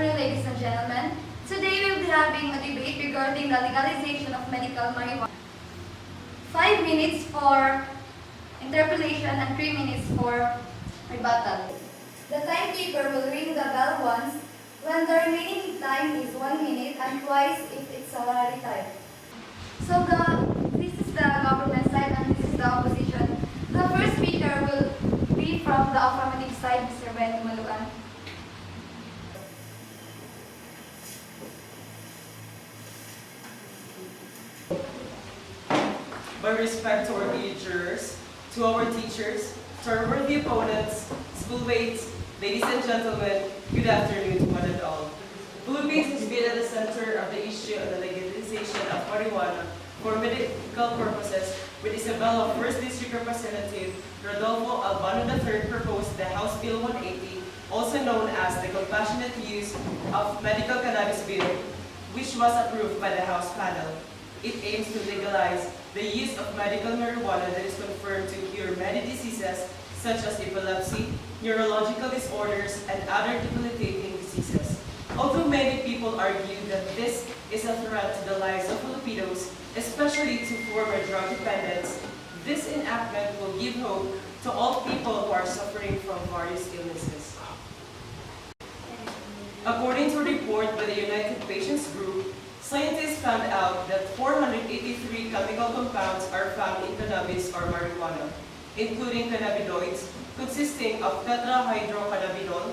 afternoon, ladies and gentlemen. Today we'll be having a debate regarding the legalization of medical marijuana. 5 minutes for interpellation and 3 minutes for rebuttal. The timekeeper will ring the bell once when the remaining time is 1 minute and twice if it's salary time. So this is the government side and this is the opposition. The first speaker will be from the affirmative side, Mr. Ben Maluan. By respect to our jurors, to our teachers, to our worthy opponents, schoolmates, ladies and gentlemen, good afternoon to one and all. Philippines has been at the center of the issue of the legalization of marijuana for medical purposes, with Isabela 1st District Representative Rodolfo Albano III proposed the House Bill 180, also known as the Compassionate Use of Medical Cannabis Bill, which was approved by the House panel. It aims to legalize the use of medical marijuana that is confirmed to cure many diseases such as epilepsy, neurological disorders, and other debilitating diseases. Although many people argue that this is a threat to the lives of Filipinos, especially to former drug dependents, this enactment will give hope to all people who are suffering from various illnesses. According to a report by the United Patients Group, scientists found out that 483 chemical compounds are found in cannabis or marijuana, including cannabinoids consisting of tetrahydrocannabinol,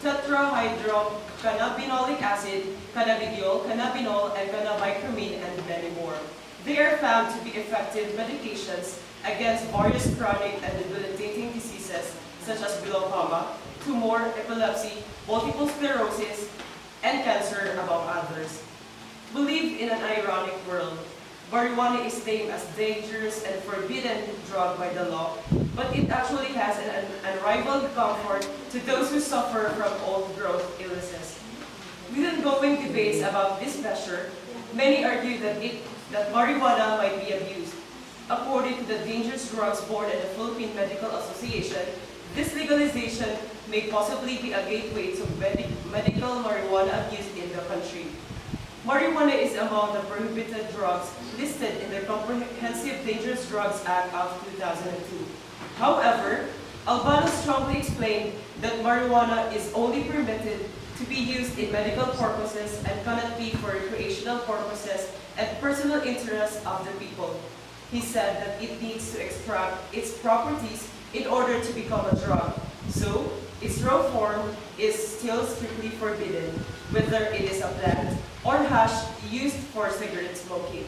tetrahydrocannabinolic acid, cannabidiol, cannabinol, and cannabichromine, and many more. They are found to be effective medications against various chronic and debilitating diseases such as glaucoma, tumor, epilepsy, multiple sclerosis, and cancer, among others. We live in an ironic world. Marijuana is named as dangerous and forbidden drug by the law, but it actually has an unrivaled comfort to those who suffer from old-growth illnesses. With ongoing debates about this measure, many argue that marijuana might be abused. According to the Dangerous Drugs Board and the Philippine Medical Association, this legalization may possibly be a gateway to medical marijuana abuse in the country. Marijuana is among the prohibited drugs listed in the Comprehensive Dangerous Drugs Act of 2002. However, Albano strongly explained that marijuana is only permitted to be used in medical purposes and cannot be for recreational purposes and personal interests of the people. He said that it needs to extract its properties in order to become a drug. So, its raw form is still strictly forbidden, whether it is a plant or hash used for cigarette smoking.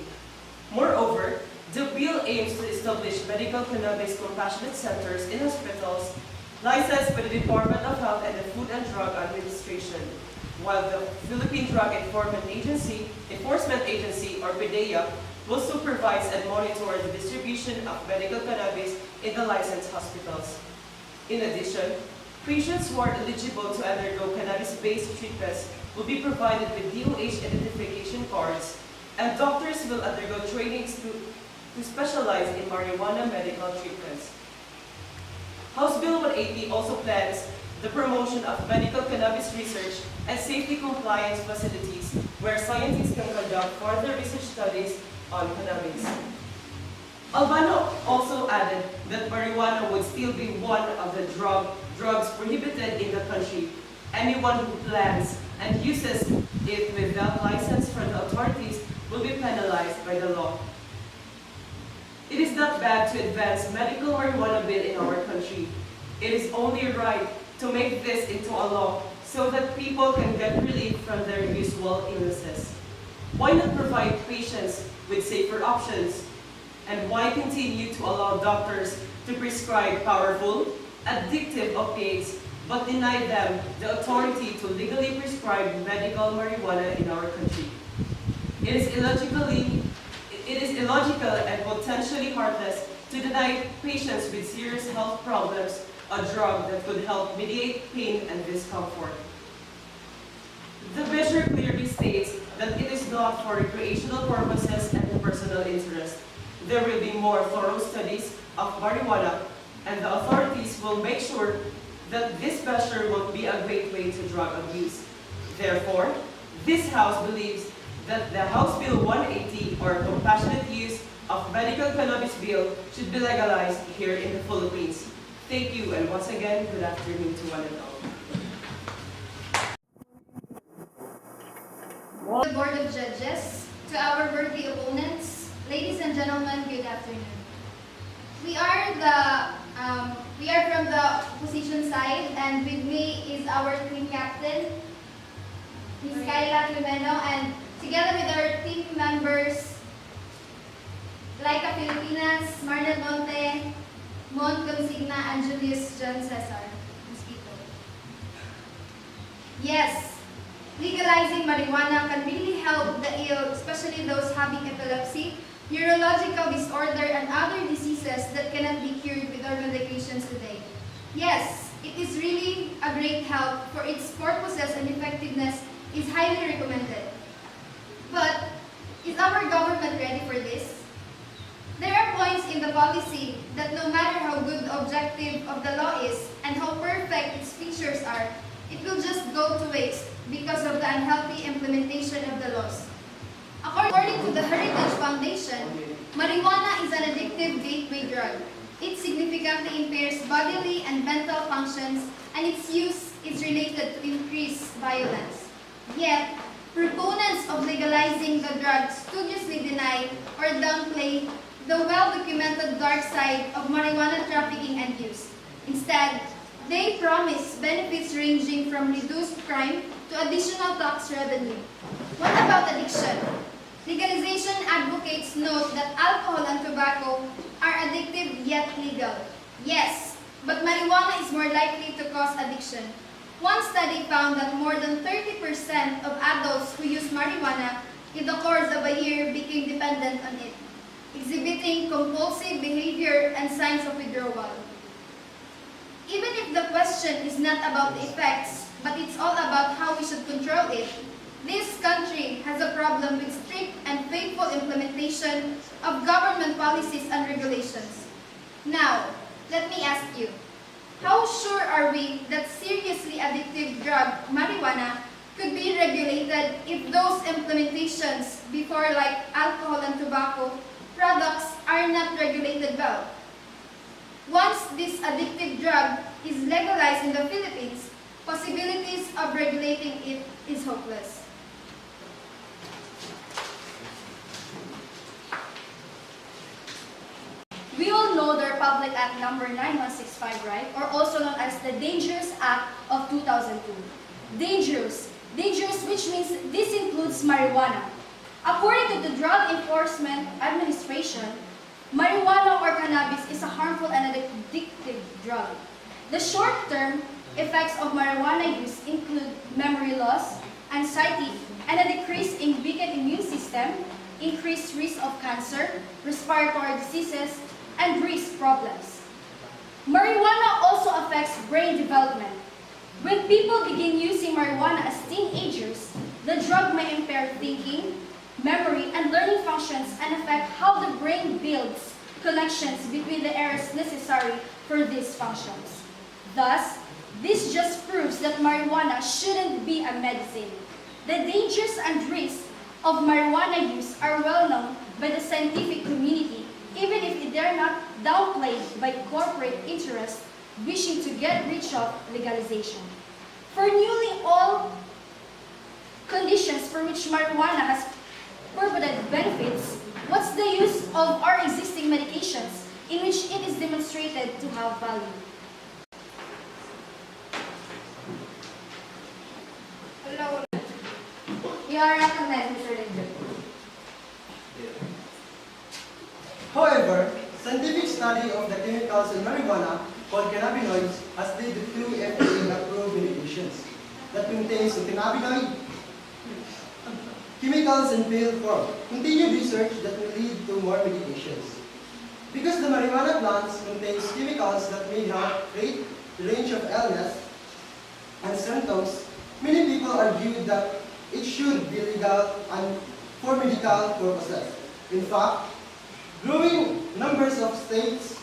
Moreover, the bill aims to establish medical cannabis compassionate centers in hospitals licensed by the Department of Health and the Food and Drug Administration, while the Philippine Drug Enforcement Agency, or PDEA, will supervise and monitor the distribution of medical cannabis in the licensed hospitals. In addition, patients who are eligible to undergo cannabis-based treatments will be provided with DOH identification cards, and doctors will undergo trainings to specialize in marijuana medical treatments. House Bill 180 also plans the promotion of medical cannabis research and safety compliance facilities where scientists can conduct further research studies on cannabis. Albano also added that marijuana would still be one of the drugs prohibited in the country. Anyone who plants and uses it without license from the authorities will be penalized by the law. It is not bad to advance medical marijuana bill in our country. It is only right to make this into a law so that people can get relief from their usual illnesses. Why not provide patients with safer options? And why continue to allow doctors to prescribe powerful, addictive opiates but deny them the authority to legally prescribe medical marijuana in our country? It is illogical and potentially heartless to deny patients with serious health problems a drug that could help mediate pain and discomfort. The measure clearly states that it is not for recreational purposes and personal interest. There will be more thorough studies of marijuana, and the authorities will make sure that this measure won't be a gateway to drug abuse. Therefore, this House believes that the House Bill 180 or Compassionate Use of Medical Cannabis Bill should be legalized here in the Philippines. Thank you, and once again, good afternoon to one and all. The Board of Judges, to our worthy opponents, ladies and gentlemen, good afternoon. We are from the opposition side, and with me is our team captain, Ms. Kayla Clemeno, and together with our team members, Laika Filipinas, Marnel Monte, Mon Consigna, and Julius John Cesar. Mosquito. Yes, legalizing marijuana can really help the ill, especially those having epilepsy, neurological disorder, and other diseases that cannot be cured with our medications today. Yes, it is really a great help, for its purposes and effectiveness is highly recommended. But is our government ready for this? There are points in the policy that no matter how good the objective of the law is and how perfect its features are, it will just go to waste because of the unhealthy implementation of the laws. According to the Heritage Foundation, marijuana is an addictive gateway drug. It significantly impairs bodily and mental functions, and its use is related to increased violence. Yet, proponents of legalizing the drug studiously deny or downplay the well-documented dark side of marijuana trafficking and use. Instead, they promise benefits ranging from reduced crime to additional tax revenue. What about addiction? Legalization advocates note that alcohol and tobacco are addictive yet legal. Yes, but marijuana is more likely to cause addiction. One study found that more than 30% of adults who use marijuana in the course of a year became dependent on it, exhibiting compulsive behavior and signs of withdrawal. Even if the question is not about the effects, but it's all about how we should control it, this country has a problem with strict and faithful implementation of government policies and regulations. Now, let me ask you, how sure are we that seriously addictive drug, marijuana, could be regulated if those implementations before, like alcohol and tobacco products, are not regulated well? Once this addictive drug is legalized in the Philippines, possibilities of regulating it is hopeless. We all know the Republic Act number 9165, right? Or also known as the Dangerous Act of 2002. Dangerous, which means this includes marijuana. According to the Drug Enforcement Administration, marijuana or cannabis is a harmful and addictive drug. The short-term effects of marijuana use include memory loss, anxiety, and a decrease in weakened immune system, increased risk of cancer, respiratory diseases, and breast problems. Marijuana also affects brain development. When people begin using marijuana as teenagers, the drug may impair thinking, memory, and learning functions and affect how the brain builds connections between the areas necessary for these functions. Thus, this just proves that marijuana shouldn't be a medicine. The dangers and risks of marijuana use are well known by the scientific community, even if they're not downplayed by corporate interests wishing to get rich of legalization. For nearly all conditions for which marijuana has purported benefits, what's the use of our existing medications in which it is demonstrated to have value? Hello. You are recommended, Mr. Linder. However, scientific study of the chemicals in marijuana called cannabinoids has led to 2 FDA-approved medications that contains the cannabinoid chemicals in pill form. Continued research that will lead to more medications. Because the marijuana plants contains chemicals that may help treat the range of illness and symptoms, many people argued that it should be legal and for medical purposes. In fact, growing numbers of states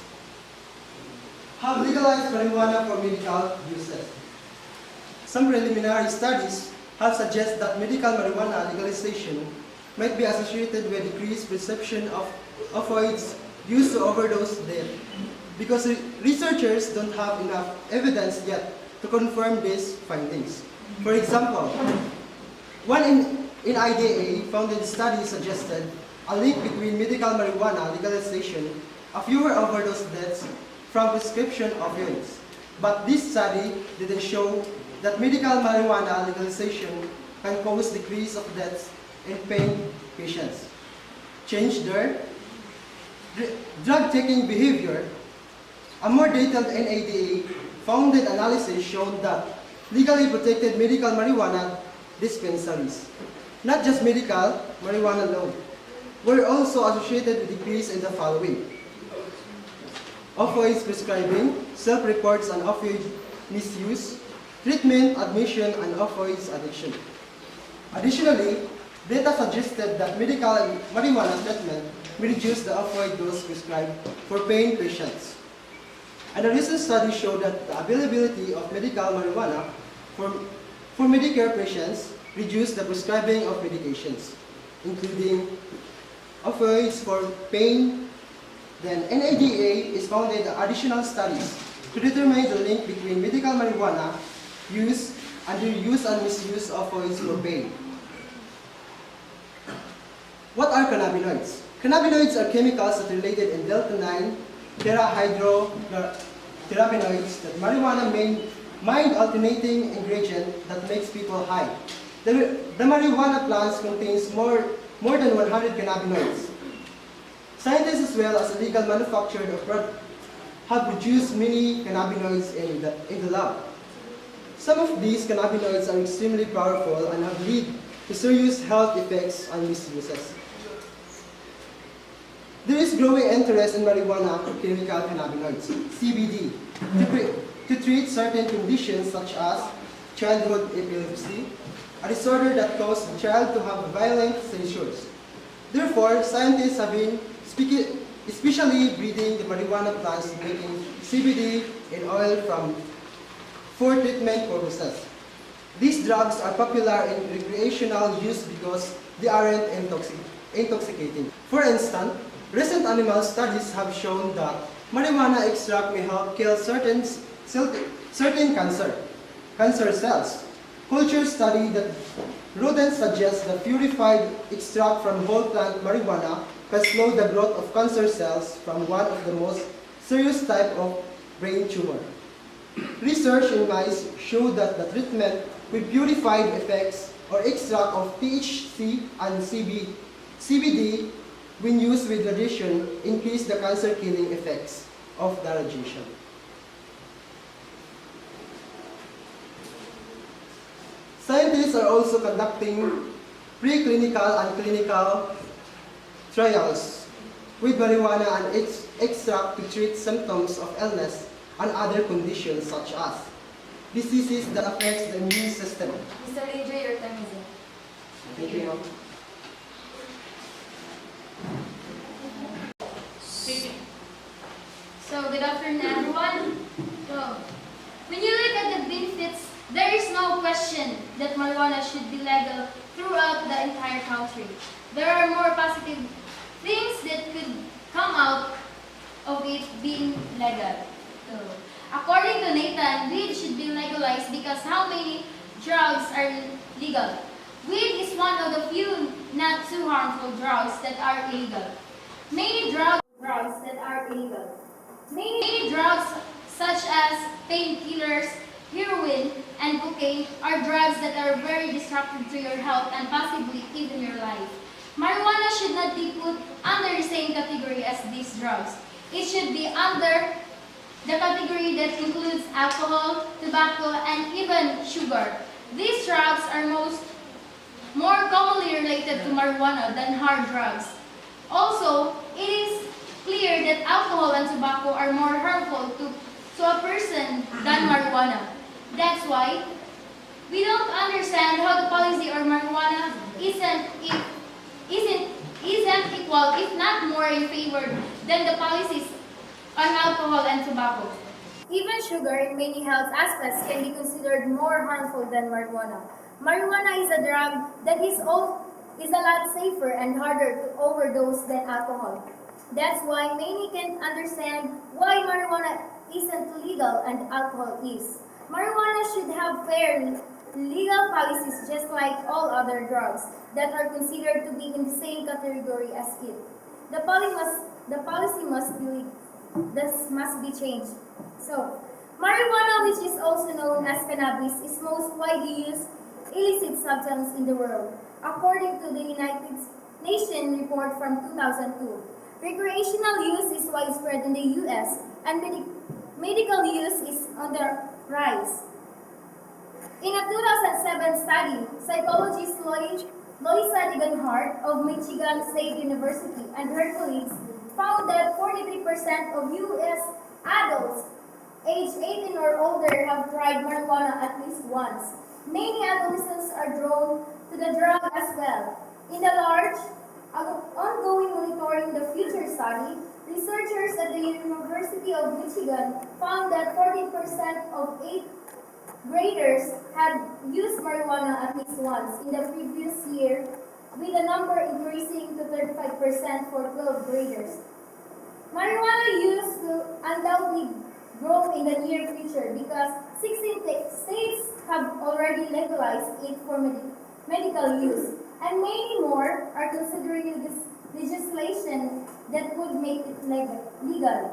have legalized marijuana for medical uses. Some preliminary studies have suggested that medical marijuana legalization might be associated with decreased perception of opioids used to overdose death, because researchers don't have enough evidence yet to confirm these findings. For example, one in IDA founded study suggested a link between medical marijuana legalization and fewer overdose deaths from prescription opioids. But this study didn't show that medical marijuana legalization can cause decrease of deaths in pain patients, change their drug-taking behavior. A more detailed NADA founded analysis showed that legally protected medical marijuana dispensaries, not just medical marijuana alone, were also associated with decrease in the following: opioids prescribing, self-reports on opioid misuse, treatment, admission, and opioids addiction. Additionally, data suggested that medical marijuana treatment may reduce the opioid dose prescribed for pain patients. And a recent study showed that the availability of medical marijuana for Medicare patients reduced the prescribing of medications, including opioids for pain. Then NADA is founded additional studies to determine the link between medical marijuana use and the use and misuse of opioids for pain. What are cannabinoids? Cannabinoids are chemicals that are related in delta-9 terahydrocannabinoids, that marijuana mind alternating ingredient that makes people high. The marijuana plants contains more than 100 cannabinoids. Scientists as well as illegal manufacturers have produced many cannabinoids in the lab. Some of these cannabinoids are extremely powerful and have led to serious health effects and misuses. There is growing interest in marijuana chemical cannabinoids, CBD, to treat certain conditions such as childhood epilepsy, a disorder that causes the child to have violent seizures. Therefore, scientists have been especially breeding the marijuana plants, making CBD in oil for treatment purposes. These drugs are popular in recreational use because they aren't intoxicating. For instance, recent animal studies have shown that marijuana extract may help kill certain cancer cells. Culture study that rodents suggest that purified extract from whole plant marijuana can slow the growth of cancer cells from one of the most serious type of brain tumor. Research in mice showed that the treatment with purified effects or extract of THC and CBD when used with radiation increase the cancer-killing effects of the radiation. Scientists are also conducting preclinical and clinical trials with marijuana and its extract to treat symptoms of illness and other conditions such as diseases that affect the immune system. Mr. Lejo, your time is up. Thank you. So, good afternoon, everyone. So, when you look at the benefits, there is no question that marijuana should be legal throughout the entire country. There are more positive things that could come out of it being legal. So, according to Nathan, weed should be legalized because how many drugs are legal? Weed is one of the few not too harmful drugs that are illegal. Many drugs that are illegal. Many drugs such as painkillers, heroin, and cocaine are drugs that are very destructive to your health and possibly even your life. Marijuana should not be put under the same category as these drugs. It should be under the category that includes alcohol, tobacco, and even sugar. These drugs are more commonly related to marijuana than hard drugs. Also, it is clear that alcohol and tobacco are more harmful to a person than marijuana. That's why we don't understand how the policy on marijuana isn't equal, if not more in favor than the policies on alcohol and tobacco. Even sugar in many health aspects can be considered more harmful than marijuana. Marijuana is a drug that is a lot safer and harder to overdose than alcohol. That's why many can't understand why marijuana isn't legal and alcohol is. Marijuana should have fair legal policies just like all other drugs that are considered to be in the same category as it. This must be changed. So, marijuana, which is also known as cannabis, is most widely used illicit substance in the world, according to the United Nations report from 2002. Recreational use is widespread in the U.S. and medical use is on the rise. In a 2007 study, psychologist Loisa Degenhardt of Michigan State University and her colleagues found that 43% of U.S. adults aged 18 or older have tried marijuana at least once. Many adolescents are drawn to the drug as well. In the large, ongoing monitoring the future study, researchers at the University of Michigan found that 14% of 8th graders had used marijuana at least once in the previous year, with the number increasing to 35% for 12th graders. Marijuana use will undoubtedly grow in the near future because 16 states have already legalized it for medical use, and many more are considering this legislation that would make it legal.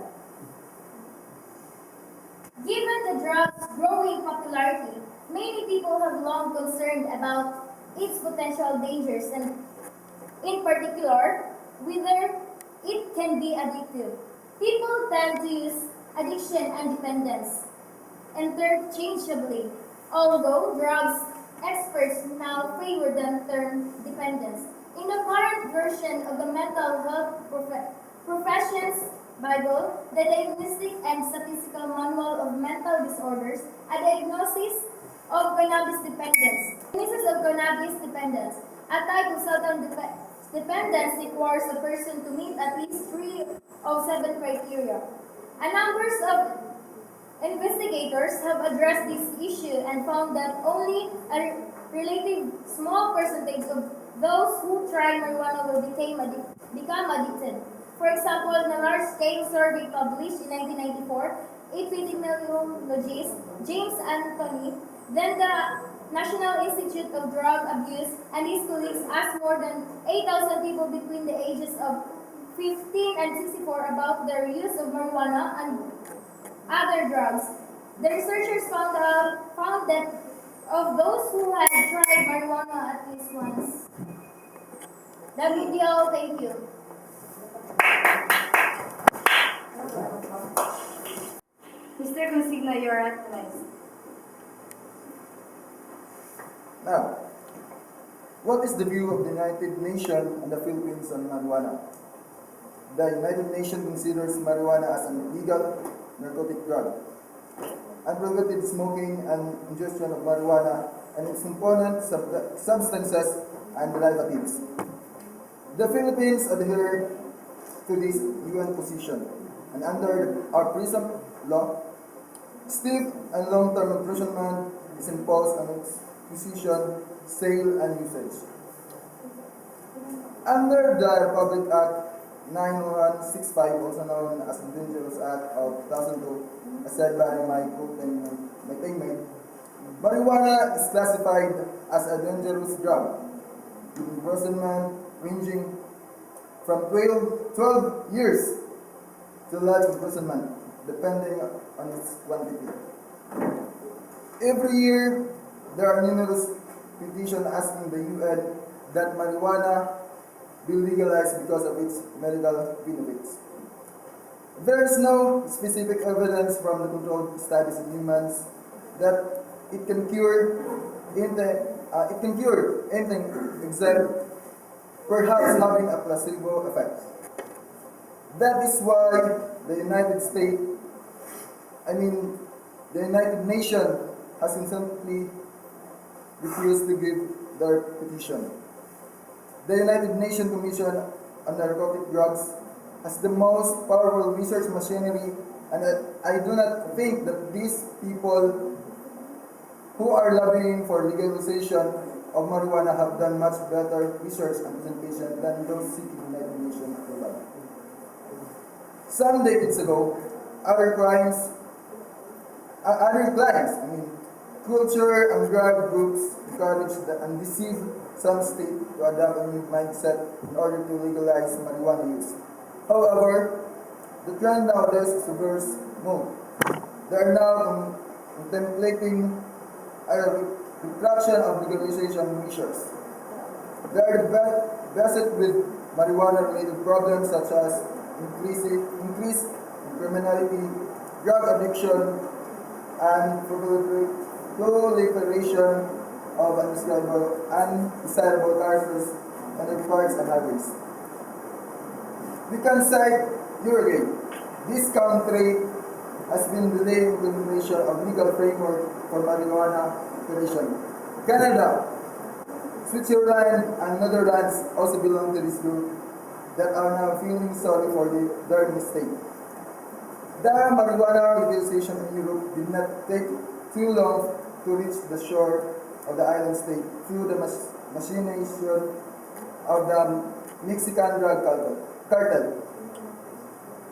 Given the drug's growing popularity, many people have long concerned about its potential dangers and, in particular, whether it can be addictive. People tend to use addiction and dependence interchangeably, although drugs experts now favor the term dependence. In the current version of the Mental Health Professions Bible, the Diagnostic and Statistical Manual of Mental Disorders, a diagnosis of cannabis dependence. Diagnosis of cannabis dependence. A type of substance dependence requires a person to meet at least 3 of 7 criteria. A number of investigators have addressed this issue and found that only a relative small percentage of those who try marijuana will become addicted. For example, in a large-scale survey published in 1994, epidemiologist James Anthony, then the National Institute of Drug Abuse, and his colleagues asked more than 8,000 people between the ages of 15 and 64 about their use of marijuana and other drugs. The researchers found that of those who had tried marijuana at least once. The video, thank you. Mr. Consigna, you are recognized. Now, what is the view of the United Nations and the Philippines on marijuana? The United Nations considers marijuana as an illegal narcotic drug. Unprohibited smoking and ingestion of marijuana and its component substances and derivatives. The Philippines adhere to this UN position, and under our prison law, stiff and long-term imprisonment is imposed on its possession, sale, and usage. Under the Republic Act 9165, also known as the Dangerous Act of 2002, as said by my teammate, marijuana is classified as a dangerous drug, with imprisonment ranging from 12 years to life imprisonment, depending on its quantity. Every year, there are numerous petitions asking the UN that marijuana be legalized because of its medical benefits. There is no specific evidence from the controlled studies in humans that it can cure anything except perhaps having a placebo effect. That is why the United Nations has instantly refused to give their petition. The United Nations Commission on Narcotic Drugs has the most powerful research machinery and I do not think that these people who are lobbying for legalization of marijuana have done much better research and presentation than those seeking United Nations approval. Some decades ago, other clients, culture and drug groups encouraged and deceived some states to adopt a new mindset in order to legalize marijuana use. However, the trend nowadays is reverse mode. They are now contemplating a retraction of legalization measures. They are beset with marijuana-related problems such as increase in criminality, drug addiction, and proliferation of undesirable carcasses on their parks and highways. We can cite Uruguay. This country has been delaying implementation of legal framework for marijuana operation. Canada, Switzerland, and Netherlands also belong to this group that are now feeling sorry for their mistake. The marijuana legalization in Europe did not take too long to reach the shore of the island state through the machination of the Mexican drug cartel.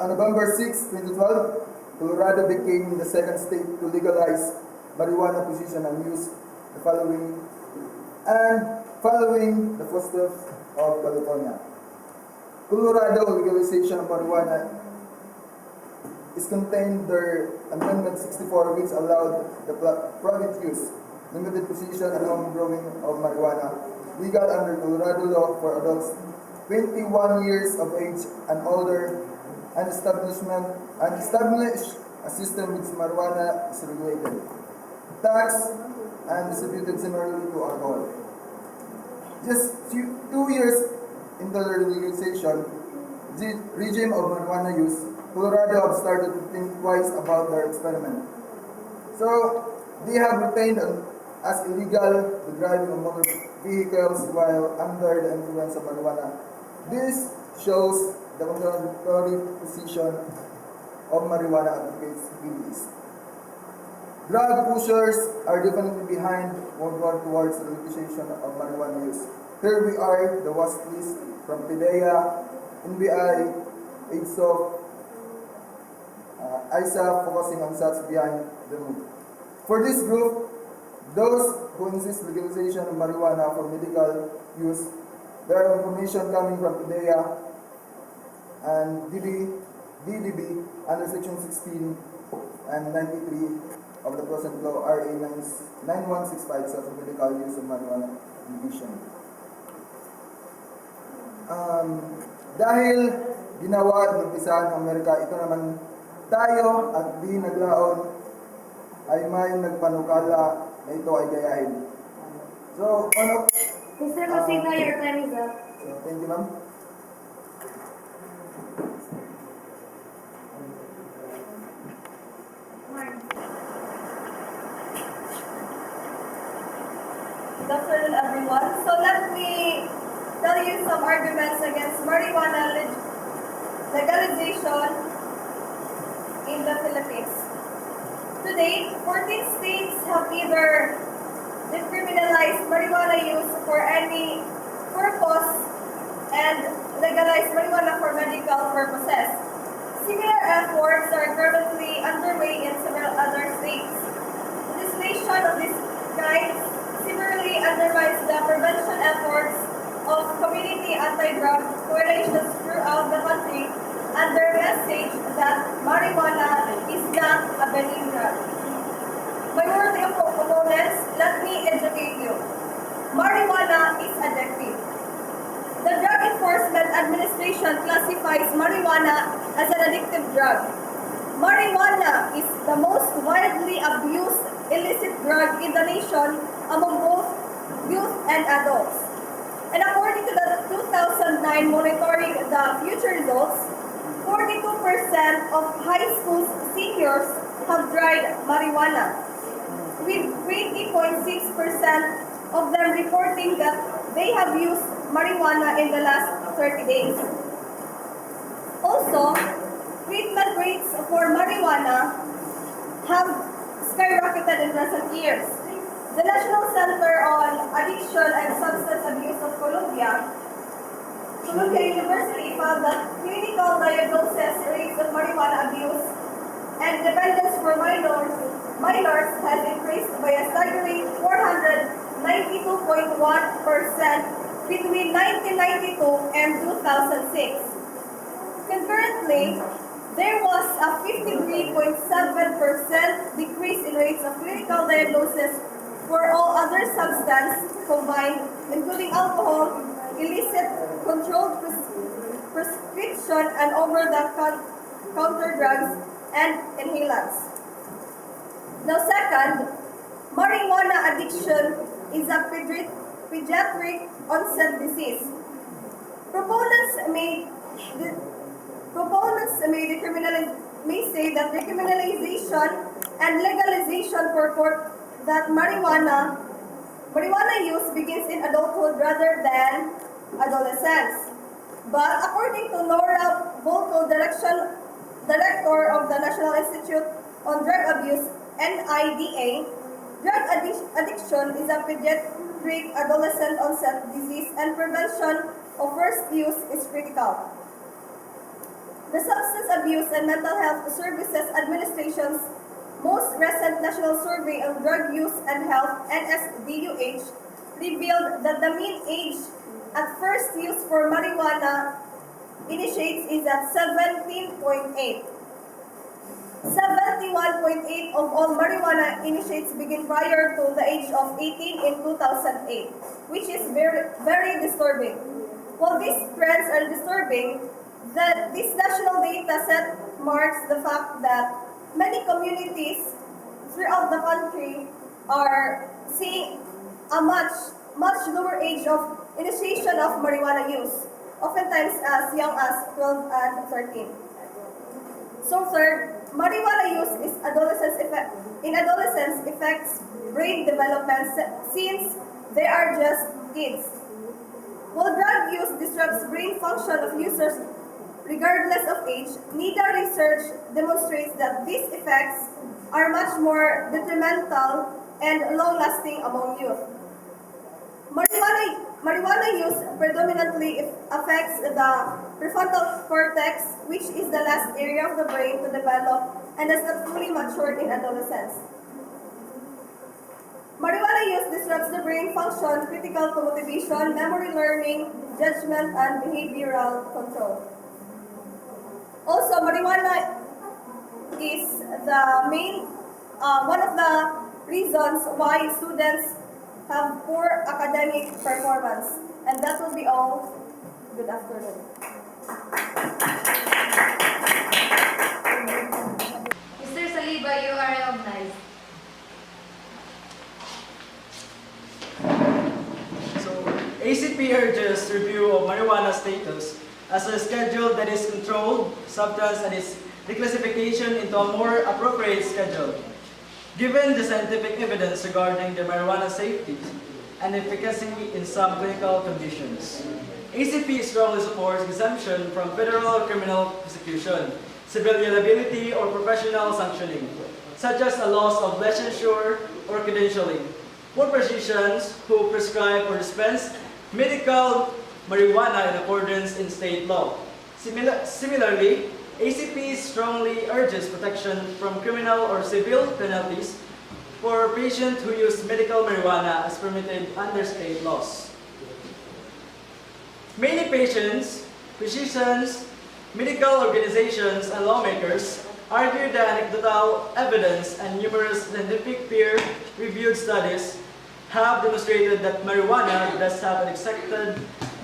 On November 6, 2012, Colorado became the second state to legalize marijuana possession and use following the footsteps of California. Colorado legalization of marijuana is contained their Amendment 64, which allowed the private use, limited possession and home growing of marijuana, legal under Colorado law for adults 21 years of age and older, and establish a system which marijuana is regulated, taxed, and distributed similarly to alcohol. Just 2 years into the legalization regime of marijuana use, Colorado have started to think twice about their experiment. So, they have retained as illegal the driving of motor vehicles while under the influence of marijuana. This shows the contradictory position of marijuana advocates. Drug pushers are definitely behind movement towards the legalization of marijuana use. Here we are, the watch list from PDEA, NBI, AIDSOC, ISA, focusing on such behind the move. For this group, those who insist legalization of marijuana for medical use, there are information coming from PDEA and DDB under Section 16 and 93 of the present law, RA 9165, such as medical use of marijuana division. Dahil ginawa at nagpisahan ng Amerika, ito naman tayo at di naglaon ay may nagpanukala na ito ay gayahin. So, Mr. Lucino, your time is up. So, thank you, ma'am. Good afternoon, everyone. So let me tell you some arguments against marijuana legalization in the Philippines. Today, 14 states have either decriminalized marijuana use for any purpose and legalized marijuana for medical purposes. Similar efforts are currently underway in several other states. Legislation of this kind similarly undermines the prevention efforts of community anti-drug coalitions throughout the country and their message that marijuana is not a benign drug. My worthy opponents, let me educate you. Marijuana is addictive. The Drug Enforcement Administration classifies marijuana as an addictive drug. Marijuana is the most widely abused illicit drug in the nation among both youth and adults. And according to the 2009 monitoring the future results, 42% of high school seniors have tried marijuana, with 20.6% of them reporting that they have used marijuana in the last 30 days. Also, 20% treatment rates for marijuana have skyrocketed in recent years. The National Center on Addiction and Substance Abuse of Columbia University found that clinical diagnosis rates of marijuana abuse and dependence for minors has increased by a staggering 492.1% between 1992 and 2006. Concurrently, there was a 53.7% decrease in rates of clinical diagnosis for all other substances combined, including alcohol, illicit controlled prescription and over-the-counter drugs and inhalants. Now second, marijuana addiction is a pediatric onset disease. Proponents may say that decriminalization and legalization purport that marijuana use begins in adulthood rather than adolescence. But according to Nora Volko, director of the National Institute on Drug Abuse, NIDA, drug addiction is a pediatric adolescent onset disease and prevention of first use is critical. The Substance Abuse and Mental Health Services Administration's most recent National Survey on Drug Use and Health, NSDUH, revealed that the mean age at first use for marijuana initiates is at 17.8. 71.8 of all marijuana initiates begin prior to the age of 18 in 2008, which is very, very disturbing. While these trends are disturbing, this national data set marks the fact that many communities throughout the country are seeing a much lower age of initiation of marijuana use, oftentimes as young as 12 and 13. So third, marijuana use in adolescence affects brain development since they are just kids. While drug use disrupts brain function of users regardless of age, NIDA research demonstrates that these effects are much more detrimental and long-lasting among youth. Marijuana use predominantly affects the prefrontal cortex, which is the last area of the brain to develop and has not fully matured in adolescence. Marijuana use disrupts the brain function critical to motivation, memory learning, judgment, and behavioral control. Also, marijuana is the main, one of the reasons why students have poor academic performance. And that will be all. Good afternoon. Mr. Saliba, you are recognized. So, ACP urges review of marijuana status as a schedule that is controlled substance and its reclassification into a more appropriate schedule. Given the scientific evidence regarding the marijuana safety and efficacy in some clinical conditions, ACP strongly supports exemption from federal criminal prosecution, civil liability, or professional sanctioning, such as a loss of licensure or credentialing, for physicians who prescribe or dispense medical marijuana in accordance in state law. Similarly, ACP strongly urges protection from criminal or civil penalties for patients who use medical marijuana as permitted under state laws. Many patients, physicians, medical organizations, and lawmakers argue that anecdotal evidence and numerous scientific peer-reviewed studies have demonstrated that marijuana does have an accepted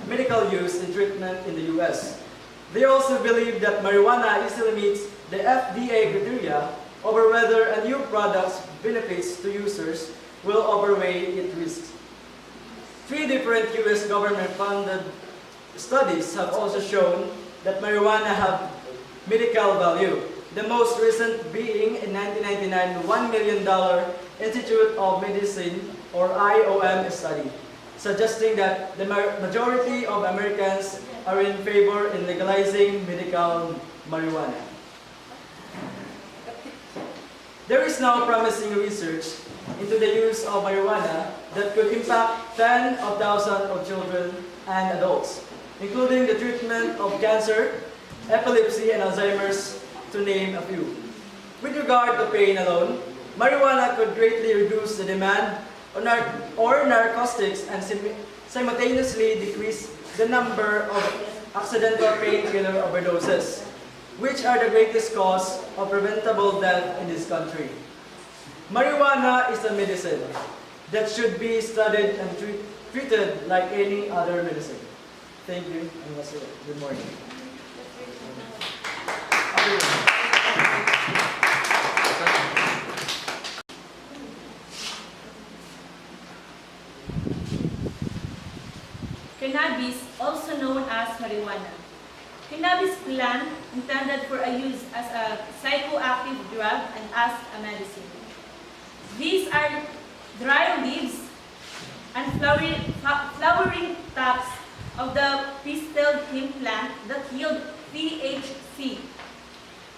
medical use in treatment in the U.S. They also believe that marijuana easily meets the FDA criteria over whether a new product's benefits to users will outweigh its risks. 3 different U.S. government-funded studies have also shown that marijuana have medical value, the most recent being in 1999 $1 million Institute of Medicine or IOM study, suggesting that the majority of Americans are in favor in legalizing medical marijuana. There is now promising research into the use of marijuana that could impact tens of thousands of children and adults, including the treatment of cancer, epilepsy, and Alzheimer's, to name a few. With regard to pain alone, marijuana could greatly reduce the demand on narcotics and simultaneously decrease the number of accidental painkiller overdoses, which are the greatest cause of preventable death in this country. Marijuana is a medicine that should be studied and treated like any other medicine. Thank you, and good morning. Cannabis, also known as marijuana. Cannabis plant intended for a use as a psychoactive drug and as a medicine. These are dry leaves and flowering tops of the pistil hemp plant that yield THC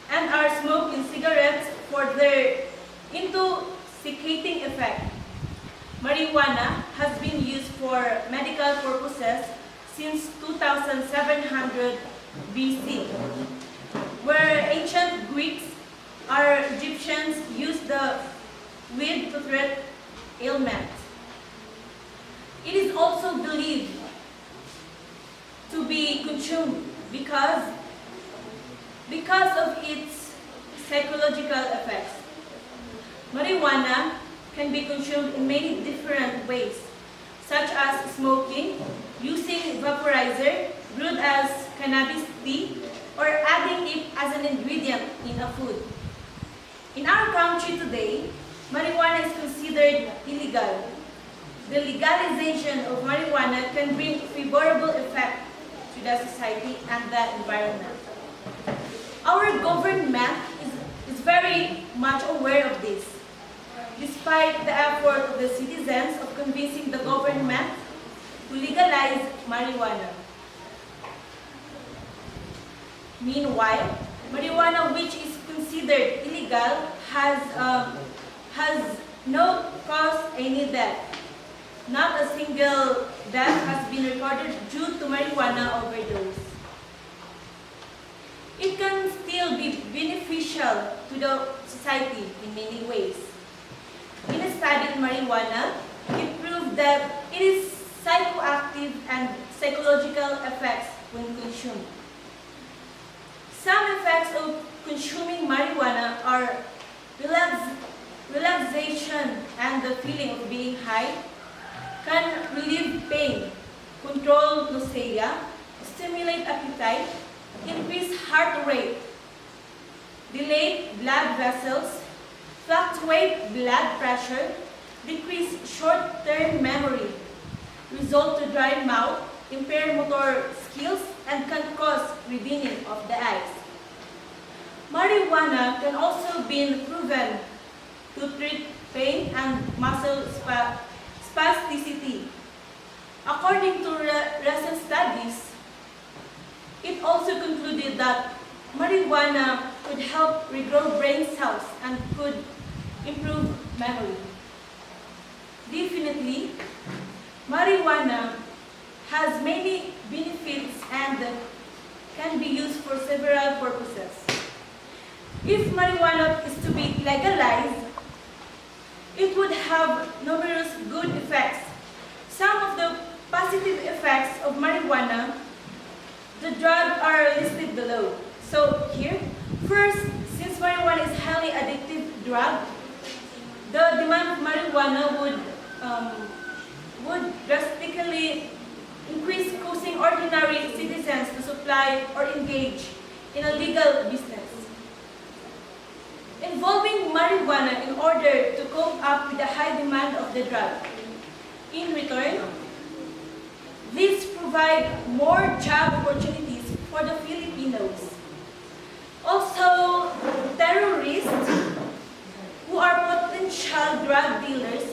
and are smoked in cigarettes for their intoxicating effect. Marijuana has been used for medical purposes since 2700 BC, where ancient Greeks or Egyptians used the weed to treat ailments. It is also believed to be consumed because of its psychological effects. Marijuana can be consumed in many different ways, such as smoking, using vaporizer, brewed as cannabis tea, or adding it as an ingredient in a food. In our country today, marijuana is considered illegal. The legalization of marijuana can bring favorable effect to the society and the environment. Our government is very much aware of this, despite the effort of the citizens of convincing the government to legalize marijuana. Meanwhile, marijuana, which is considered illegal, has not caused any death. Not a single death has been recorded due to marijuana overdose. It can still be beneficial to the society in many ways. In a study in marijuana, it proved that it is psychoactive and psychological effects when consumed. Some effects of consuming marijuana are relaxation and the feeling of being high, can relieve pain, control nausea, stimulate appetite, increase heart rate, dilate blood vessels, fluctuate blood pressure, decrease short-term memory, result to dry mouth, impair motor skills, and can cause reddening of the eyes. Marijuana can also be proven to treat pain and muscle spasticity. According to recent studies, it also concluded that marijuana could help regrow brain cells and could improve memory. Definitely, marijuana has many benefits and can be used for several purposes. If marijuana is to be legalized, it would have numerous good effects. Some of the positive effects of marijuana, the drug are listed below. So here, first, since marijuana is highly addictive drug, the demand of marijuana would drastically increase, causing ordinary citizens to supply or engage in a legal business involving marijuana in order to cope up with the high demand of the drug. In return, this provides more job opportunities for the Filipinos. Also, terrorists who are potential drug dealers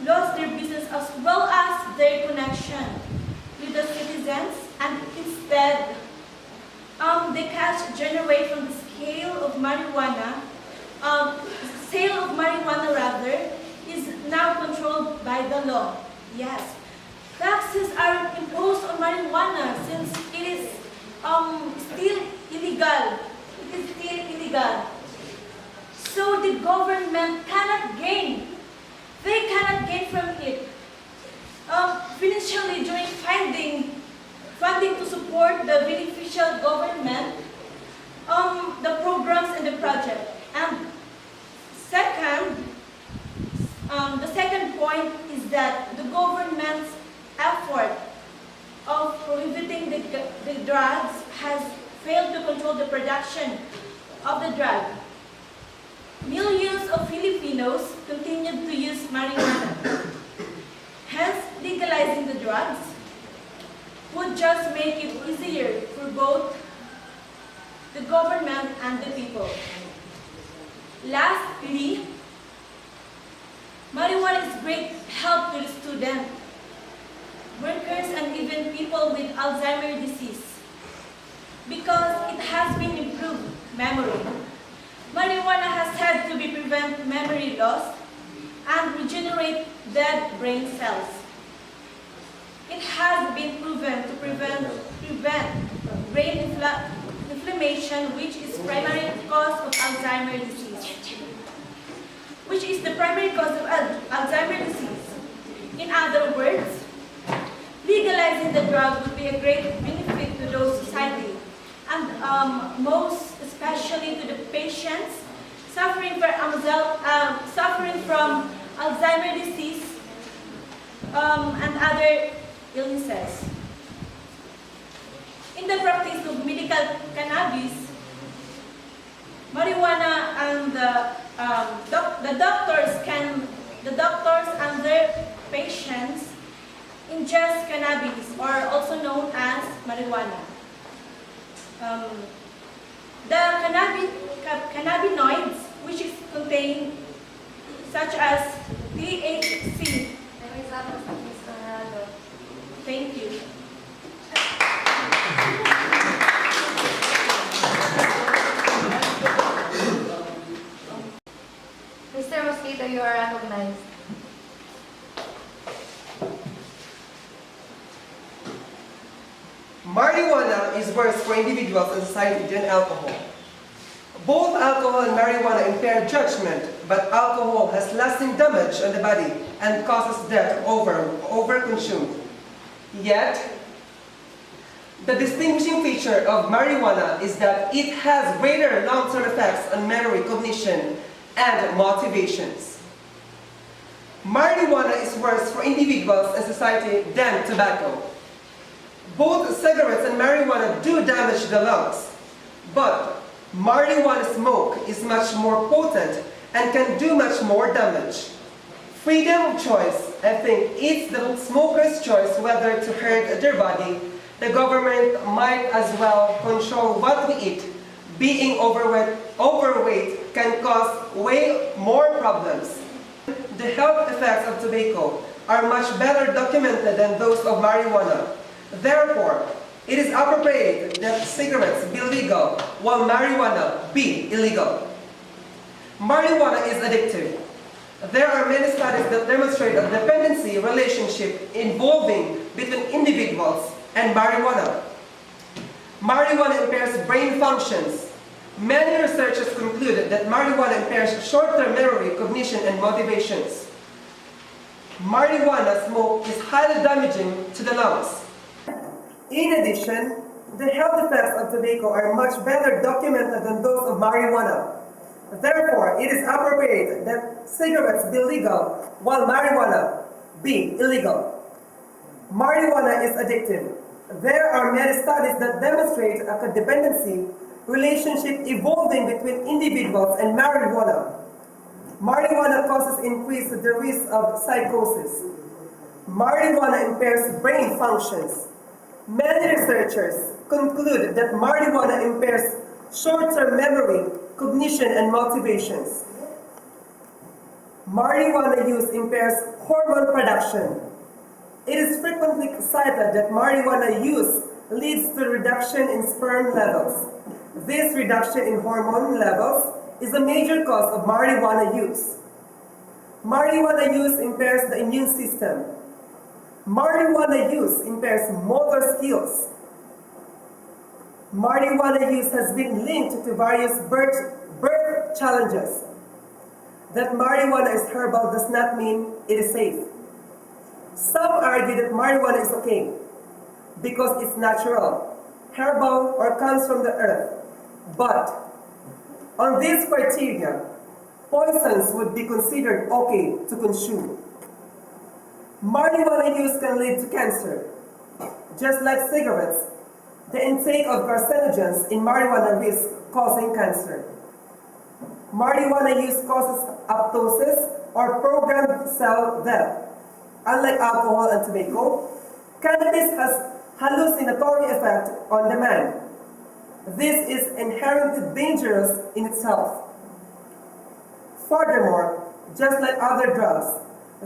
lost their business as well as their connection with the citizens, and instead, the cash generated from the sale of marijuana law. Yes, taxes are imposed on marijuana since it is still illegal. It is still illegal. So the government cannot gain. They cannot gain from it. Financially, during funding to support the beneficial government, the programs and the project. And second, the second point is that the government's effort of prohibiting the drugs has failed to control the production of the drug. Millions of Filipinos continued to use marijuana. Hence, legalizing the drugs would just make it easier for both the government and the people. Lastly, marijuana is great help to the student, workers, and even people with Alzheimer's disease because it has been improved memory. Marijuana has said to be prevent memory loss and regenerate dead brain cells. It has been proven to prevent brain inflammation, which is primary cause of Alzheimer's disease. Which is the primary cause of Alzheimer's disease. In other words, legalizing the drug would be a great benefit to those society, and most especially to the patients suffering from Alzheimer's disease and other illnesses. In the practice of medical cannabis, marijuana and the doctors and their patients ingest cannabis, or also known as marijuana. The cannabinoids which is contained, such as THC. Thank you. Mr. Mosquito, you are recognized. Marijuana is worse for individuals and society than alcohol. Both alcohol and marijuana impair judgment, but alcohol has lasting damage on the body and causes death overconsumed. Yet, the distinguishing feature of marijuana is that it has greater long-term effects on memory, cognition, and motivations. Marijuana is worse for individuals and society than tobacco. Both cigarettes and marijuana do damage the lungs, but marijuana smoke is much more potent and can do much more damage. Freedom of choice, I think, it's the smoker's choice whether to hurt their body. The government might as well control what we eat. Being overweight can cause way more problems. The health effects of tobacco are much better documented than those of marijuana. Therefore, it is appropriate that cigarettes be legal while marijuana be illegal. Marijuana is addictive. There are many studies that demonstrate a dependency relationship involving between individuals and marijuana. Marijuana impairs brain functions. Many researchers concluded that marijuana impairs short-term memory, cognition, and motivations. Marijuana smoke is highly damaging to the lungs. In addition, the health effects of tobacco are much better documented than those of marijuana. Therefore, it is appropriate that cigarettes be legal while marijuana be illegal. Marijuana is addictive. There are many studies that demonstrate a codependency relationship evolving between individuals and marijuana. Marijuana causes increase the risk of psychosis. Marijuana impairs brain functions. Many researchers conclude that marijuana impairs short-term memory, cognition, and motivations. Marijuana use impairs hormone production. It is frequently cited that marijuana use leads to reduction in sperm levels. This reduction in hormone levels is a major cause of marijuana use. Marijuana use impairs the immune system. Marijuana use impairs motor skills. Marijuana use has been linked to various birth challenges. That marijuana is herbal does not mean it is safe. Some argue that marijuana is okay because it's natural, herbal, or comes from the earth. But on these criteria, poisons would be considered okay to consume. Marijuana use can lead to cancer. Just like cigarettes, the intake of carcinogens in marijuana risks causing cancer. Marijuana use causes apoptosis or programmed cell death. Unlike alcohol and tobacco, cannabis has hallucinatory effect on the mind. This is inherently dangerous in itself. Furthermore, just like other drugs,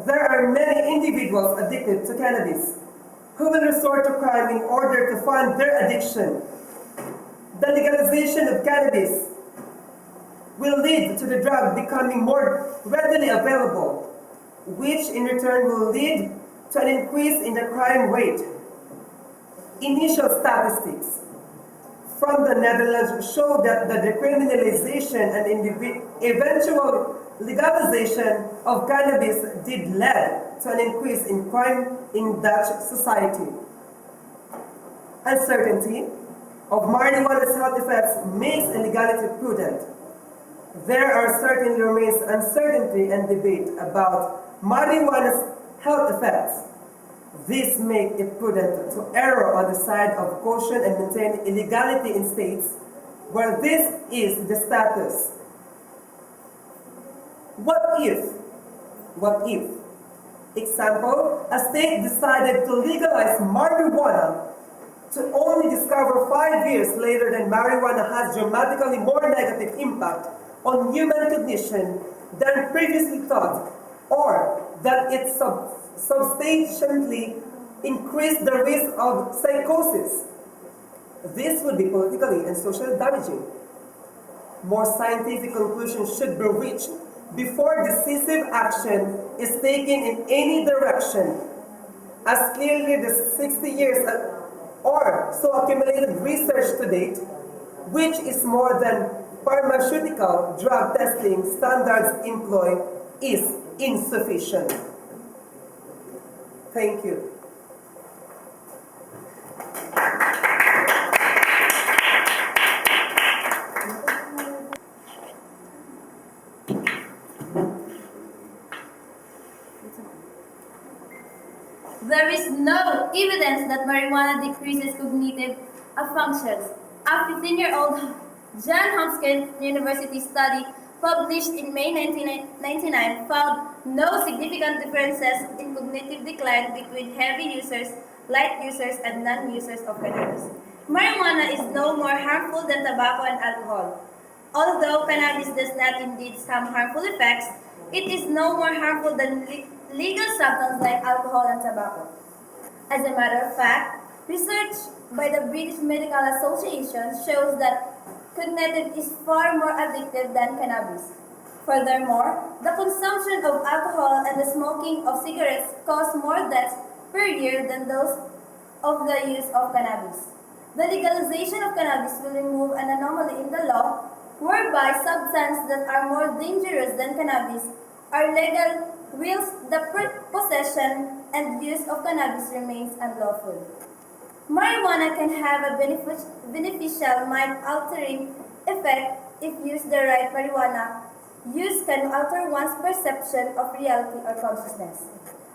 there are many individuals addicted to cannabis who will resort to crime in order to fund their addiction. The legalization of cannabis will lead to the drug becoming more readily available, which in return will lead to an increase in the crime rate. Initial statistics from the Netherlands show that the decriminalization and eventual legalization of cannabis did lead to an increase in crime in Dutch society. Uncertainty of marijuana's health effects makes illegality prudent. There are certainly remains uncertainty and debate about marijuana's health effects. This makes it prudent to err on the side of caution and maintain illegality in states where this is the status. What if, example, a state decided to legalize marijuana to only discover 5 years later that marijuana has dramatically more negative impact on human cognition than previously thought, or that it substantially increased the risk of psychosis? This would be politically and socially damaging. More scientific conclusions should be reached before decisive action is taken in any direction, as clearly the 60 years or so accumulated research to date, which is more than pharmaceutical drug testing standards employ, is insufficient. Thank you. There is no evidence that marijuana decreases cognitive functions. A 15-year-old John Hopkins University study published in May 1999 found no significant differences in cognitive decline between heavy users, light users, and non-users of cannabis. Marijuana is no more harmful than tobacco and alcohol. Although cannabis does not indeed some harmful effects, it is no more harmful than legal substances like alcohol and tobacco. As a matter of fact, research by the British Medical Association shows that cognitive is far more addictive than cannabis. Furthermore, the consumption of alcohol and the smoking of cigarettes cause more deaths per year than those of the use of cannabis. The legalization of cannabis will remove an anomaly in the law whereby substances that are more dangerous than cannabis are legal whilst the possession and use of cannabis remains unlawful. Marijuana can have a beneficial mind-altering effect if used the right. Marijuana use can alter one's perception of reality or consciousness.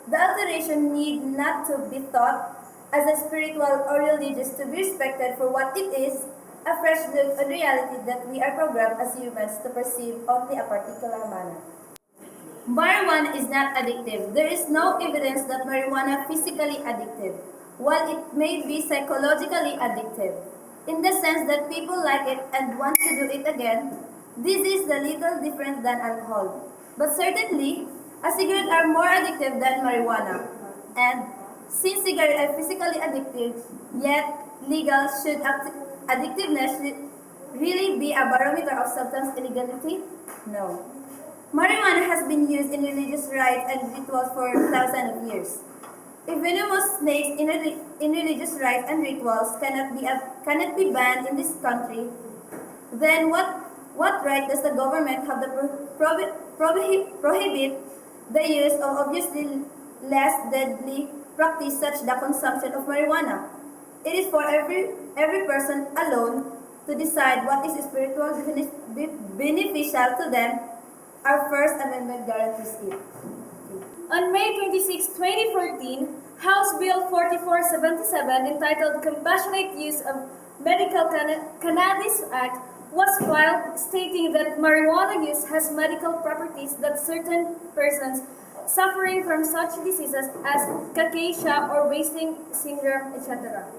The alteration need not to be thought as a spiritual or religious to be respected for what it is, a fresh look on reality that we are programmed as humans to perceive only a particular manner. Marijuana is not addictive. There is no evidence that marijuana is physically addictive, while it may be psychologically addictive, in the sense that people like it and want to do it again. This is a little different than alcohol. But certainly, a cigarette are more addictive than marijuana. And since cigarettes are physically addictive, yet legal, should addictiveness really be a barometer of substance illegality? No. Marijuana has been used in religious rites and rituals for thousands of years. If venomous snakes in religious rites and rituals cannot be banned in this country, then what right does the government have to prohibit the use of obviously less deadly practice such the consumption of marijuana? It is for every person alone to decide what is spiritually beneficial to them. Our First Amendment guarantees it. On May 26, 2014, House Bill 4477, entitled Compassionate Use of Medical Cannabis Act, was filed stating that marijuana use has medical properties that certain persons suffering from such diseases as cachexia or wasting syndrome, etc.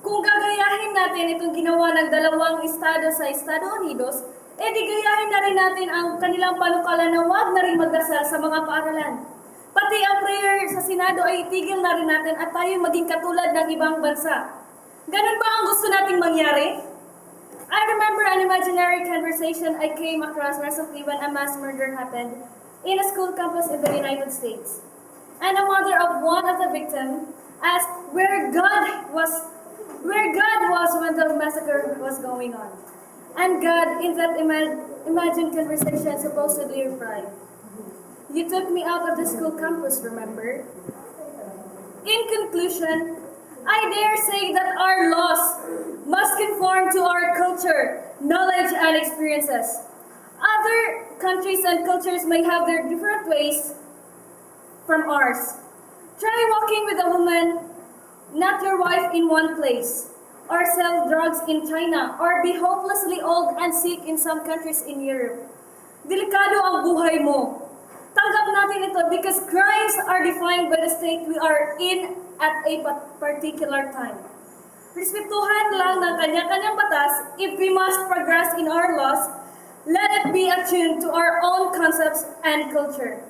Kung gagayahin natin itong ginawa ng dalawang estado sa Estados Unidos, di gayahin na rin natin ang kanilang panukalan na huwag na rin magdasal sa mga paaralan. Pati ang prayer sa Senado ay itigil na rin natin at tayo maging katulad ng ibang bansa. Ganun ba ang gusto nating mangyari? I remember an imaginary conversation I came across recently when a mass murder happened in a school campus in the United States. And a mother of one of the victims asked where God was when the massacre was going on. And God, in that imagined conversation, supposedly replied, "You took me out of the school campus, remember?" In conclusion, I dare say that our laws must conform to our culture, knowledge, and experiences. Other countries and cultures may have their different ways from ours. Try walking with a woman, not your wife, in one place, or sell drugs in China, or be hopelessly old and sick in some countries in Europe. Delikado ang buhay mo. Tanggap natin ito because crimes are defined by the state we are in at a particular time. Respetuhan lang ng kanya-kanyang batas. If we must progress in our laws, let it be attuned to our own concepts and culture.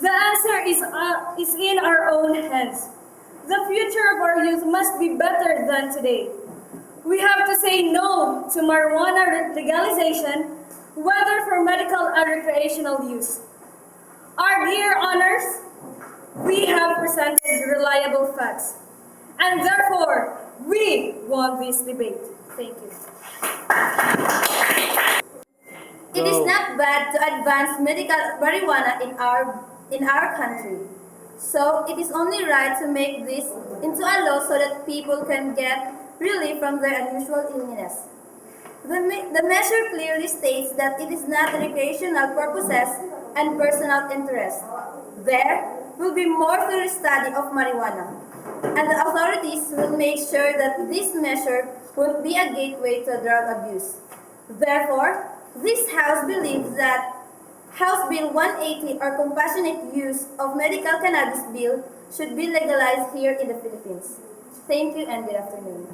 The answer is in our own hands. The future of our youth must be better than today. We have to say no to marijuana legalization, whether for medical and recreational use. Our dear honors, we have presented reliable facts, and therefore, we won this debate. Thank you. It is not bad to advance medical marijuana in our country. So it is only right to make this into a law so that people can get relief from their unusual illness. The measure clearly states that it is not recreational purposes and personal interest. There will be more thorough study of marijuana, and the authorities will make sure that this measure won't be a gateway to drug abuse. Therefore, this House believes that House Bill 180, or Compassionate Use of Medical Cannabis Bill, should be legalized here in the Philippines. Thank you and good afternoon.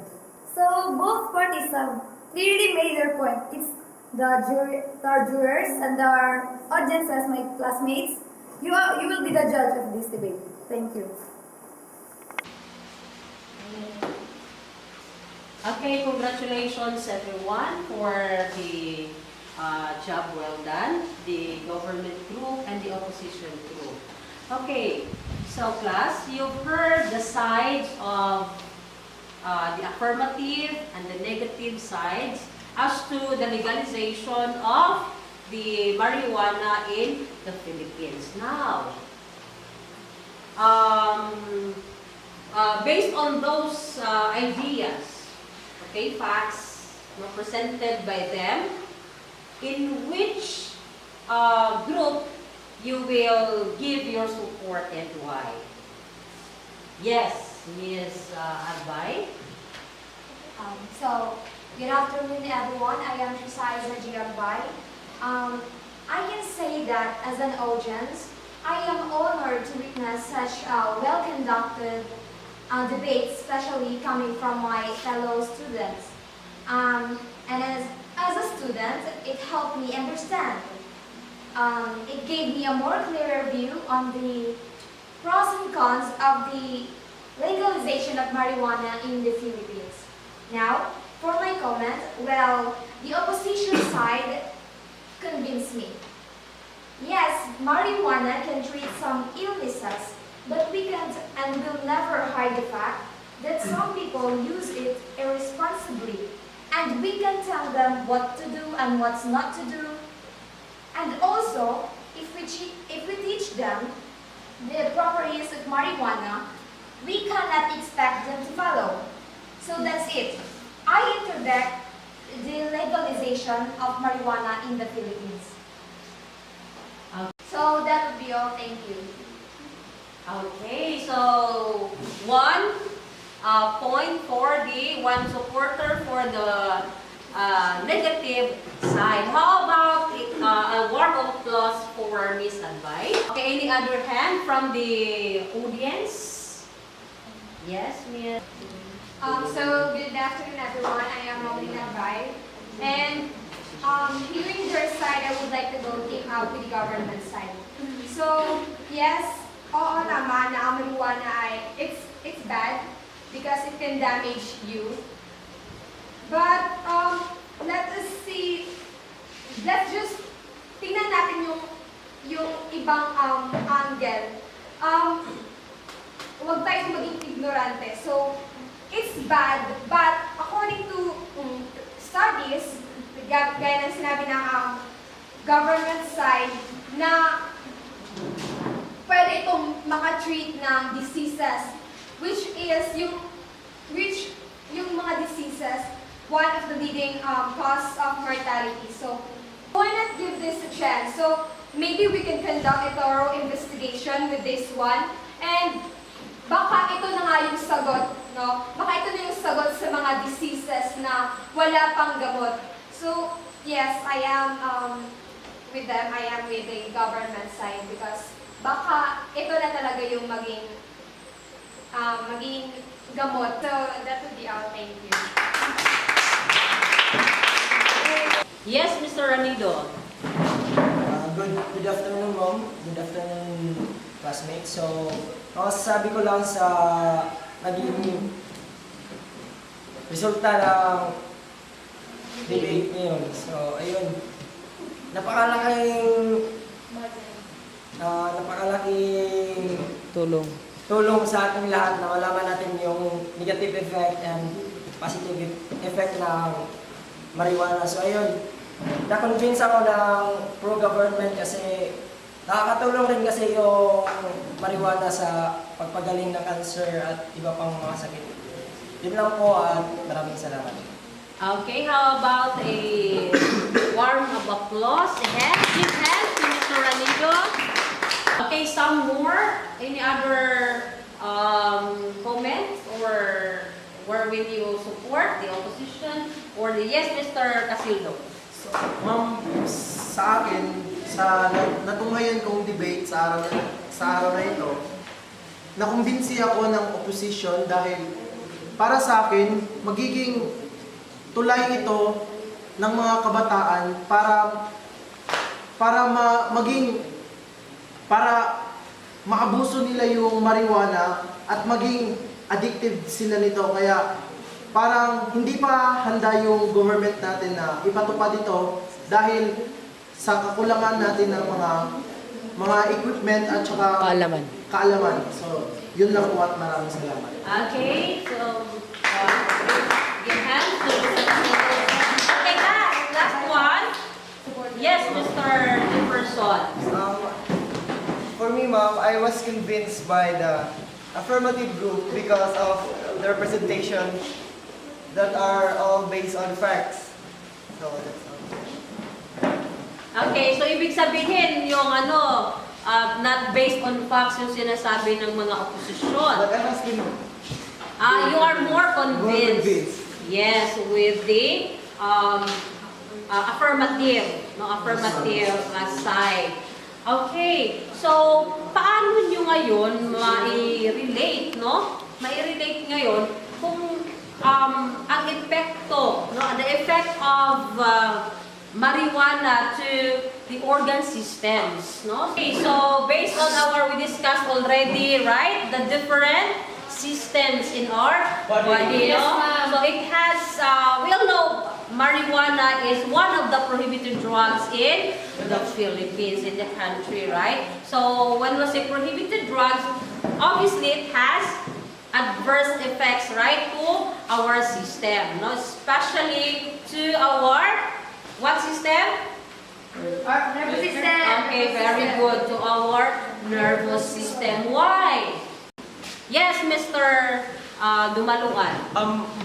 So both parties have clearly made their point. It's our jurors and our audiences, my classmates. You will be the judge of this debate. Thank you. Okay, congratulations everyone for the job well done, the government group and the opposition group. Okay, so class, you've heard the sides of the affirmative and the negative sides as to the legalization of the marijuana in the Philippines. Now, based on those ideas, okay, facts were presented by them, in which group you will give your support and why? Yes, Ms. Albay. Good afternoon, everyone. I am Trisaya Zajiagbay. I can say that as an audience, I am honored to witness such a well-conducted debate, especially coming from my fellow students. And as a student, it helped me understand. It gave me a more clearer view on the pros and cons of the legalization of marijuana in the Philippines. Now, for my comment, well, the opposition side convinced me. Yes, marijuana can treat some illnesses, but we can't and will never hide the fact that some people use it irresponsibly. And we can tell them what to do and what's not to do. And also, if we teach them the proper use of marijuana, we cannot expect them to follow. So that's it. I interdict the legalization of marijuana in the Philippines. So that would be all. Thank you. Okay, so one point for the one supporter for the negative side. How about a word of applause for Miss Advice? Okay, any other hand from the audience? Yes, Miss. So good afternoon, everyone. I am Rolina Bai. And hearing their side, I would like to go team out with the government side. So yes, oo naman na ang marijuana ay it's bad because it can damage you. But let us see. Let's just tingnan natin yung ibang angle. Huwag tayong maging ignorante. So it's bad, but according to studies, gaya ng sinabi ng government side, na pwede itong makatreat ng diseases, which yung mga diseases, one of the leading cause of mortality. So why not give this a chance? So maybe we can conduct a thorough investigation with this one, and baka ito na nga yung sagot, no? Baka ito na yung sagot sa mga diseases na wala pang gamot. So, yes, I am with them. I am with the government side because baka ito na talaga yung maging gamot. So, that would be all. Thank you. Yes, Mr. Ranido. Good afternoon, Mom. Good afternoon, classmates. So, masasabi ko lang sa naging resulta ng debate ngayon. So, ayun. Napakalaking tulong sa ating lahat na malaman natin yung negative effect and positive effect ng marijuana. So, ayun. Na-convince ako ng pro-government kasi nakakatulong rin kasi yung marijuana sa pagpagaling ng cancer at iba pang mga sakit. Yun lang po at maraming salamat. Okay, how about a warm of applause? Give hands to Mr. Ranido. Okay, some more? Any other comments or where will you support the opposition or the yes, Mr. Casildo? So, Ma'am, sa akin, sa natunghayan kong debate sa araw na ito, nakumbinsi ako ng opposition dahil para sa akin, magiging tulay ito ng mga kabataan para maabuso nila yung marijuana at maging addictive sila nito. Kaya parang hindi pa handa yung government natin na ipatupad ito dahil sa kakulangan natin ng mga equipment at saka kaalaman. So, yun lang po at maraming salamat. Okay, so give hands to Mr. Casildo. Okay, last one. Yes, Mr. Jefferson. For me, Ma'am, I was convinced by the affirmative group because of the representation that are all based on facts. So, that's all. Okay, so ibig sabihin yung not based on facts yung sinasabi ng mga oposisyon. But I was You are more convinced. Yes, with the affirmative side. Okay, so paano nyo ngayon mai-relate, no? Mai-relate ngayon kung ang epekto, no? The effect of marijuana to the organ systems, no? Okay, so based on we discussed already, right? The different systems in our body, no? So it has, we all know marijuana is one of the prohibited drugs in the Philippines, in the country, right? So when we say prohibited drugs, obviously it has adverse effects, right, to our system, no? Especially to our, what system? Our nervous system. Okay, very good. To our nervous system. Why? Yes, Mr. Dumaluan.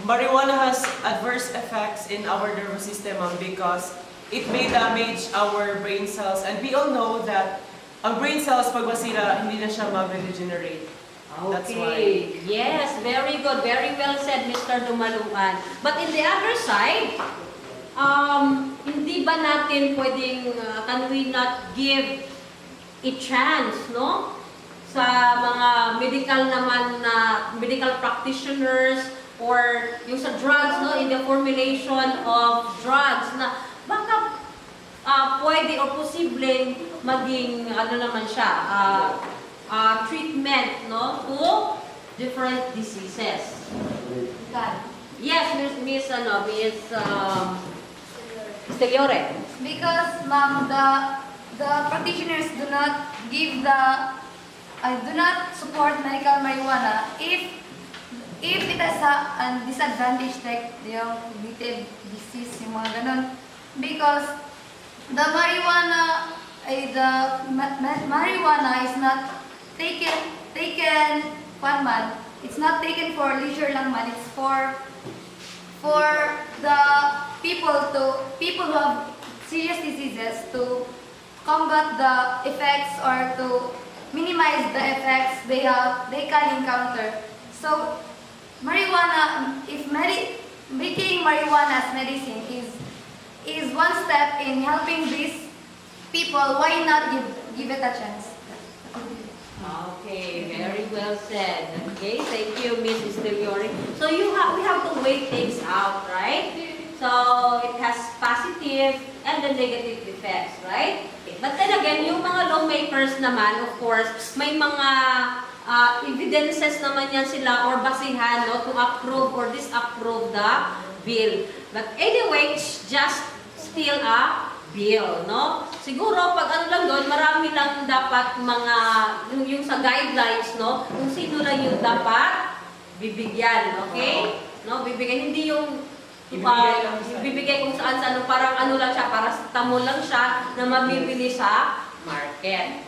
Marijuana has adverse effects in our nervous system because it may damage our brain cells, and we all know that ang brain cells pag masira, hindi na siya mag-regenerate. That's why. Okay. Yes, very good. Very well said, Mr. Dumaluan. But in the other side, hindi ba natin pwedeng, can we not give a chance, no? Sa mga medical naman na medical practitioners or yung sa drugs, no, in the formulation of drugs na baka pwede or posibleng maging ano naman siya, treatment, no, to different diseases. Yes, Miss Steliore. Because, ma'am, the practitioners do not give do not support medical marijuana if it has a disadvantage like yung cognitive disease, yung mga ganun. Because the marijuana is not taken one man. It's not taken for leisure lang man. It's for the people who have serious diseases to combat the effects or to minimize the effects they can encounter. So marijuana, if making marijuana as medicine is one step in helping these people, why not give it a chance? Okay, very well said. Okay, thank you, Miss Steliore. So we have to weigh things out, right? So it has positive and the negative effects, right? But then again, yung mga lawmakers naman, of course, may mga evidences naman yan sila or basihan, no, to approve or disapprove the bill. But anyway, it's just still a bill, no? Siguro pag ano lang doon, marami lang dapat mga yung sa guidelines, no? Kung sino lang yung dapat bibigyan, okay? No, bibigyan hindi yung ibibigay kung saan parang ano lang siya, para tamo lang siya na mabibili sa market.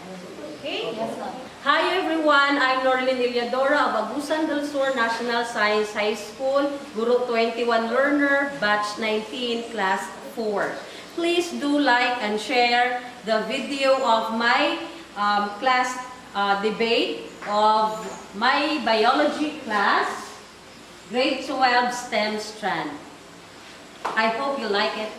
Okay? Yes, ma'am. Hi everyone, I'm Norlyn Iliadora of Agusan del Sur National Science High School, Guru 21 Learner, Batch 19, Class 4. Please do like and share the video of my class debate of my biology class, grade 12 STEM strand. I hope you like it.